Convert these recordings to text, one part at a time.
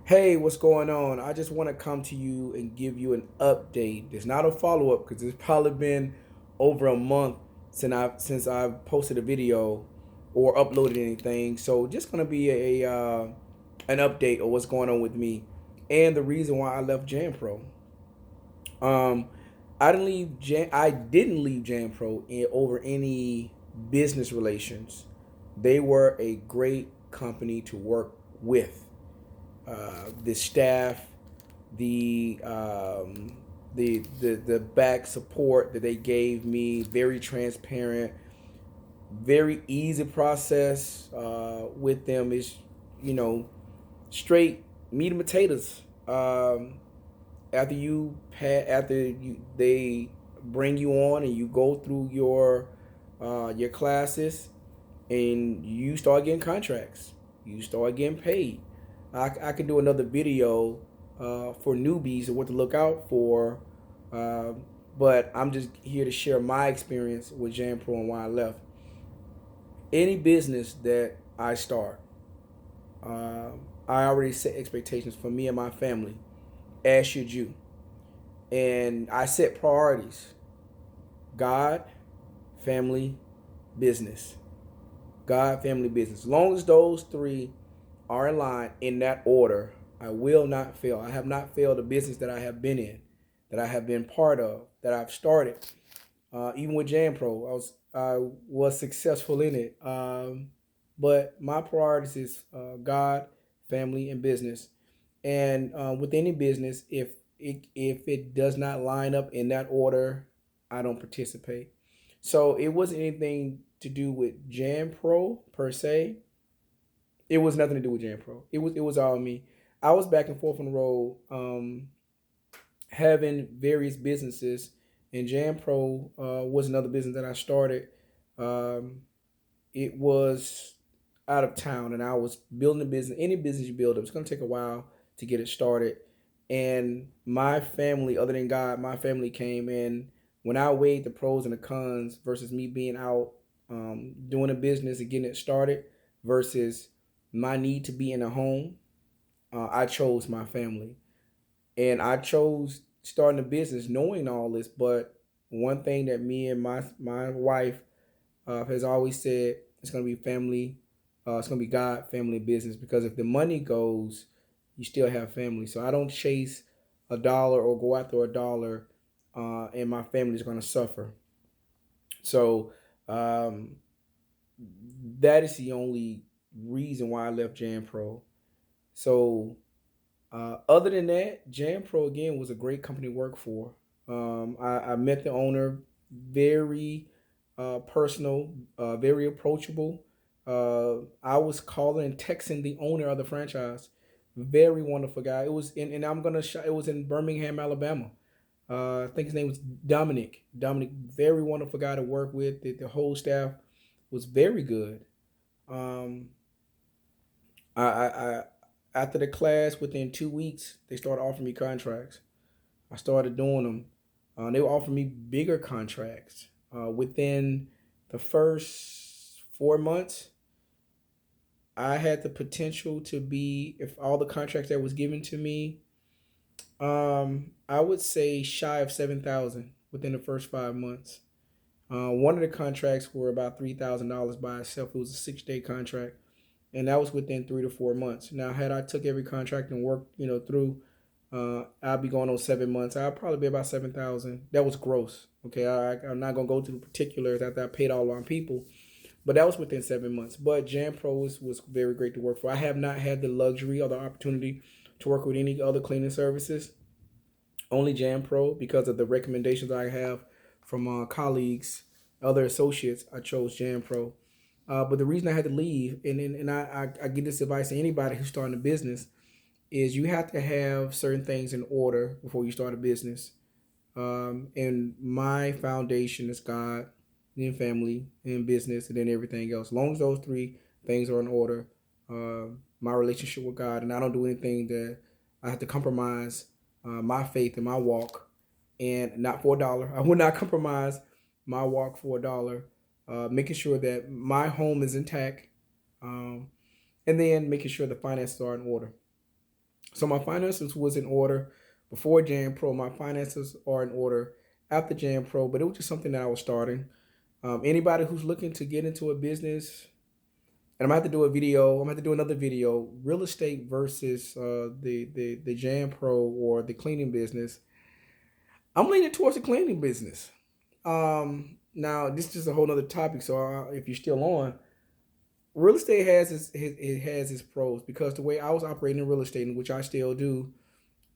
Hey, what's going on? I just want to come to you and give you an update. It's not a follow up because it's probably been over a month since I've posted a video or uploaded anything. So just gonna be a an update of what's going on with me and the reason why I left Jam Pro. Um, I didn't leave Jam Pro over any business relations. They were a great company to work with. The staff, the the back support that they gave me, very transparent, very easy process with them is, you know, straight meat and potatoes. After they bring you on and you go through your classes and you start getting contracts, you start getting paid. I can do another video for newbies and what to look out for, uh, but I'm just here to share my experience with Jam Pro and why I left. Any business that I start, uh, I already set expectations for me and my family, as should you. And I set priorities: God, family, business. God, family, business. As long as those three are in line in that order, I will not fail. I have not failed a business that I have been in, that I have been part of, that I've started. Even with Jam Pro, I was successful in it. But my priorities is God, family, and business. And with any business, if it does not line up in that order, I don't participate. So it wasn't anything to do with Jam Pro per se. It was nothing to do with Jam Pro. It was all me. I was back and forth on the road, having various businesses, and Jam Pro was another business that I started. Um, it was out of town, and I was building a business. Any business you build, it's going to take a while to get it started. And my family, other than God, my family came in when I weighed the pros and the cons versus me being out doing a business and getting it started versus my need to be in a home. I chose my family, and I chose starting a business knowing all this. But one thing that me and my wife has always said, it's going to be family. It's going to be God, family, business. Because if the money goes, you still have family. So I don't chase a dollar or go after a dollar, and my family is going to suffer. So um, that is the only reason why I left Jam Pro. So other than that, Jam Pro again was a great company to work for. I met the owner, very personal, very approachable. I was calling and texting the owner of the franchise. Very wonderful guy. It was in, and I'm gonna. It was in Birmingham, Alabama. I think his name was Dominic. Dominic, very wonderful guy to work with. The whole staff was very good. Um, I after the class, within 2 weeks, they started offering me contracts. I started doing them. They were offering me bigger contracts. Within the first 4 months, I had the potential to be, if all the contracts that was given to me, I would say shy of 7,000 within the first 5 months. One of the contracts were about $3,000 by itself. It was a 6 day contract, and that was within 3 to 4 months. Now, had I took every contract and worked, through, I'll be going on 7 months. I'll probably be about 7,000. That was gross. Okay, I'm not gonna go to the particulars after I paid all our people, but that was within 7 months. But Jam Pro was very great to work for. I have not had the luxury or the opportunity to work with any other cleaning services. Only Jam Pro, because of the recommendations I have from colleagues, other associates. I chose Jam Pro. But the reason I had to leave, and I give this advice to anybody who's starting a business, is you have to have certain things in order before you start a business. And my foundation is God, then family, then business, and then everything else. As long as those three things are in order, my relationship with God, and I don't do anything that I have to compromise my faith and my walk, and not for a dollar. I would not compromise my walk for a dollar. Making sure that my home is intact, um, and then making sure the finances are in order. So my finances was in order before Jan Pro. My finances are in order after Jan Pro, but it was just something that I was starting. Anybody who's looking to get into a business, and I'm gonna have to do a video. I'm gonna have to do another video: real estate versus the Jan Pro or the cleaning business. I'm leaning towards the cleaning business. Now this is just a whole other topic. So if you're still on, real estate has it has its pros because the way I was operating in real estate, which I still do,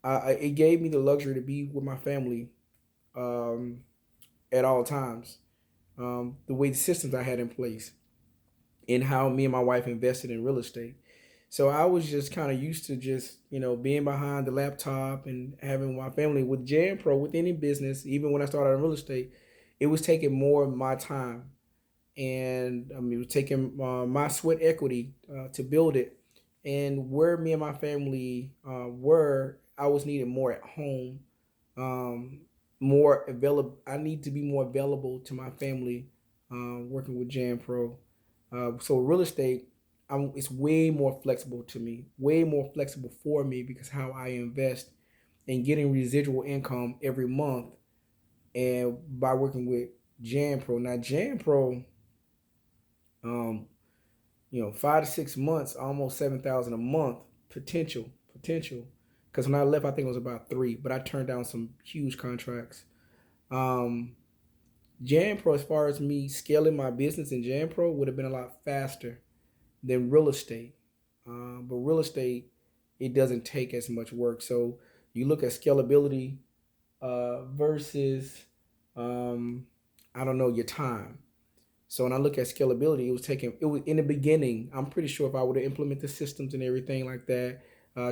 it gave me the luxury to be with my family um, at all times. The way the systems I had in place and how me and my wife invested in real estate. So I was just kind of used to just, being behind the laptop and having my family with Jan Pro, with any business, even when I started in real estate, it was taking more of my time. And I mean, it was taking my sweat equity to build it. And where me and my family were, I was needed more at home, um, more available. I need to be more available to my family working with Jan Pro. So real estate, it's way more flexible to me, way more flexible for me because how I invest in getting residual income every month, and by working with Jan Pro. Now Jan Pro, um, 5 to 6 months, almost 7,000 a month potential. Because when I left, I think it was about three, but I turned down some huge contracts. Um, Jan Pro, as far as me scaling my business in Jan Pro, would have been a lot faster than real estate. But real estate, it doesn't take as much work. So you look at scalability versus, um, I don't know, your time. So when I look at scalability, it was in the beginning. I'm pretty sure if I would have implemented the systems and everything like that,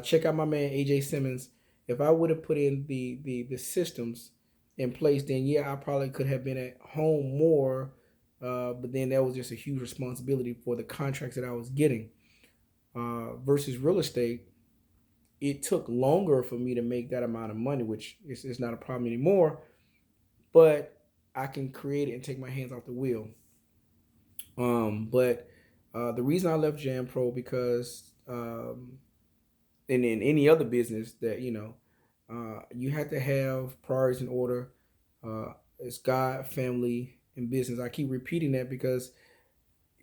check out my man AJ Simmons. If I would have put in the systems in place, then yeah, I probably could have been at home more. But then that was just a huge responsibility for the contracts that I was getting. Versus real estate, it took longer for me to make that amount of money, which is not a problem anymore. But I can create it and take my hands off the wheel. But the reason I left Jan Pro because in any other business that you have to have priorities in order. It's God, family, and business. I keep repeating that because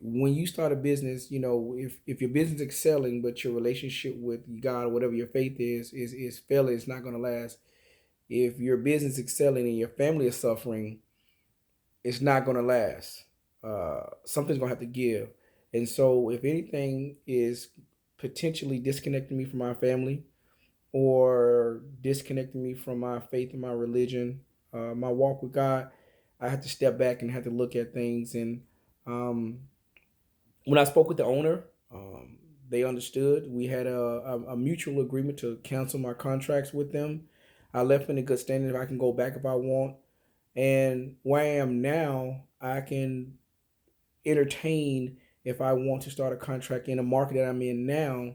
when you start a business, if your business is excelling, but your relationship with God or whatever your faith is failing, it's not going to last. If your business is excelling and your family is suffering, it's not going to last. Something's going to have to give. And so if anything is potentially disconnecting me from my family or disconnecting me from my faith and my religion, my walk with God, I had to step back and had to look at things. And um, when I spoke with the owner, they understood. We had a mutual agreement to cancel my contracts with them. I left in a good standing. If I can go back if I want. And where I am now, I can entertain if I want to start a contract in the market that I'm in now.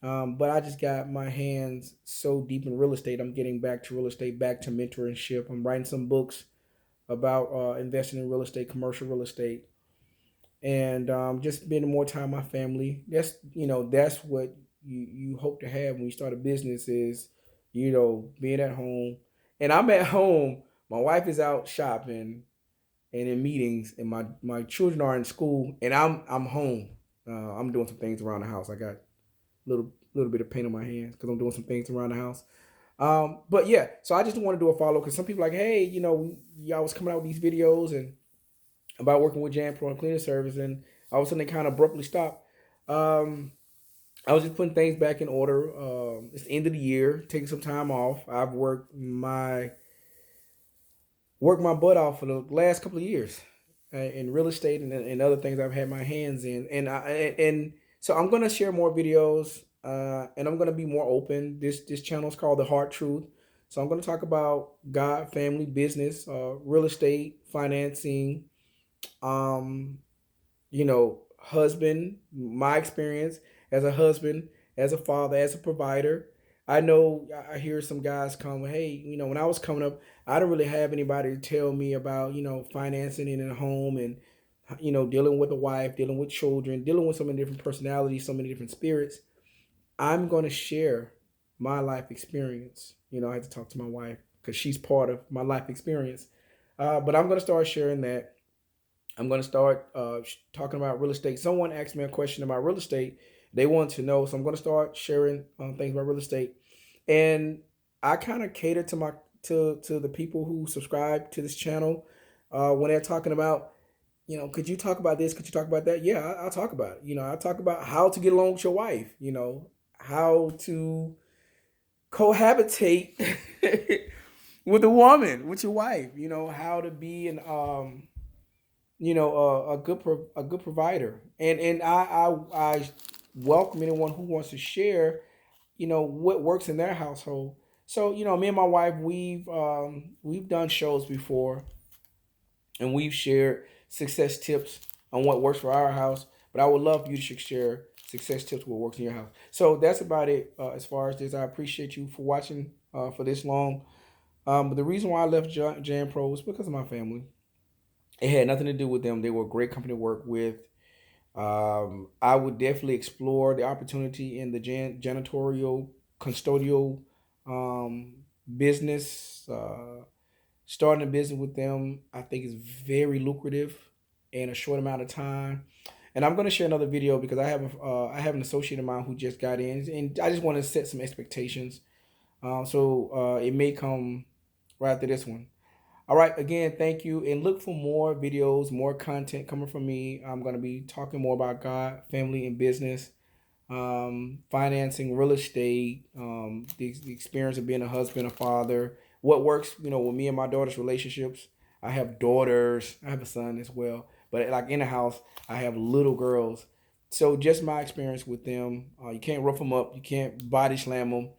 But I just got my hands so deep in real estate. I'm getting back to real estate, back to mentorship. I'm writing some books about investing in real estate, commercial real estate, and just spending more time with my family. That's what you hope to have when you start a business is, being at home. And I'm at home. My wife is out shopping and in meetings, and my children are in school, and I'm home. I'm doing some things around the house. I got little bit of pain on my hands because I'm doing some things around the house. But yeah, so I just want to do a follow because some people are like, hey, y'all was coming out with these videos and about working with Jan Pro and cleaning service, and all of a sudden they kind of abruptly stopped. Um, I was just putting things back in order. It's the end of the year, taking some time off. I've worked my butt off for the last couple of years in real estate and other things I've had my hands in, and so I'm gonna share more videos, and I'm gonna be more open. This channel is called The Hard Truth, so I'm gonna talk about God, family, business, real estate, financing, um, husband, my experience as a husband, as a father, as a provider. I know I hear some guys come, hey, when I was coming up, I didn't really have anybody to tell me about, financing in a home and, dealing with a wife, dealing with children, dealing with so many different personalities, so many different spirits. I'm going to share my life experience. I had to talk to my wife because she's part of my life experience. But I'm going to start sharing that. I'm going to start talking about real estate. Someone asked me a question about real estate. They want to know, so I'm going to start sharing things about real estate. And I kind of cater to my to the people who subscribe to this channel when they're talking about, could you talk about this? Could you talk about that? Yeah, I'll talk about it. I'll talk about how to get along with your wife. How to cohabitate with a woman, with your wife. How to be an a good provider, and I welcome anyone who wants to share, what works in their household. So me and my wife, we've done shows before, and we've shared success tips on what works for our house. But I would love for you to share success tips what works in your house. So that's about it as far as this. I appreciate you for watching for this long. But the reason why I left Jan Pro was because of my family. It had nothing to do with them. They were a great company to work with. I would definitely explore the opportunity in the janitorial, custodial business. Starting a business with them, I think, is very lucrative in a short amount of time. And I'm going to share another video because I have an associate of mine who just got in, and I just want to set some expectations. So it may come right after this one. All right, again, thank you, and look for more videos, more content coming from me. I'm going to be talking more about God, family, and business, financing, real estate, the experience of being a husband, a father, what works, with me and my daughter's relationships. I have daughters. I have a son as well. But like in the house, I have little girls. So just my experience with them. You can't rough them up. You can't body slam them.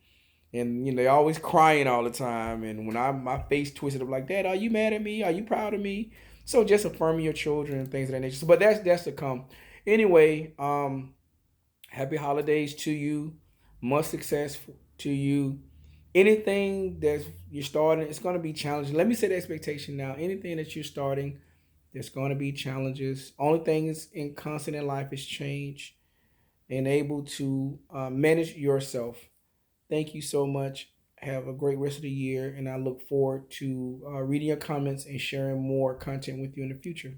And they always crying all the time. And when my face twisted up like that, are you mad at me? Are you proud of me? So just affirming your children and things of that nature. So, but that's to come. Anyway, happy holidays to you. Much success to you. Anything that you're starting, it's going to be challenging. Let me set the expectation now. Anything that you're starting, there's going to be challenges. Only thing is in constant in life is change, and able to manage yourself. Thank you so much. Have a great rest of the year, and I look forward to reading your comments and sharing more content with you in the future.